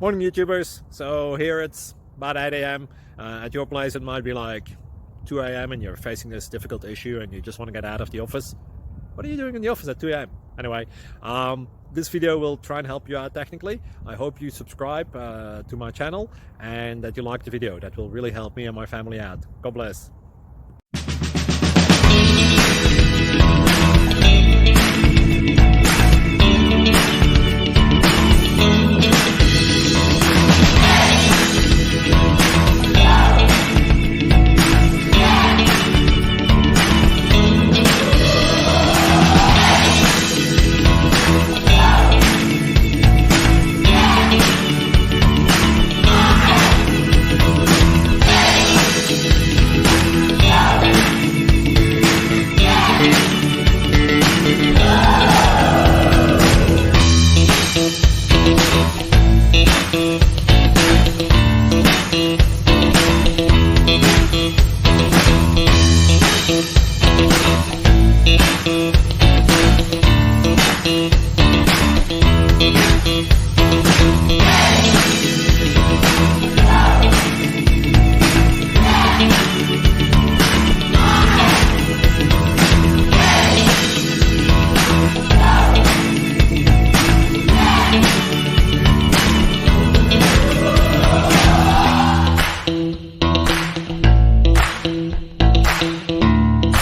Morning, YouTubers. So here it's about 8 a.m. At your place, it might be like 2 a.m. and you're facing this difficult issue and you just want to get out of the office. What are you doing in the office at 2 a.m.? Anyway, this video will try and help you out technically. I hope you subscribe to my channel and that you like the video. That will really help me and my family out. God bless.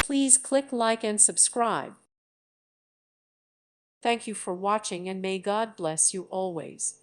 Please click like and subscribe. Thank you for watching and may God bless you always.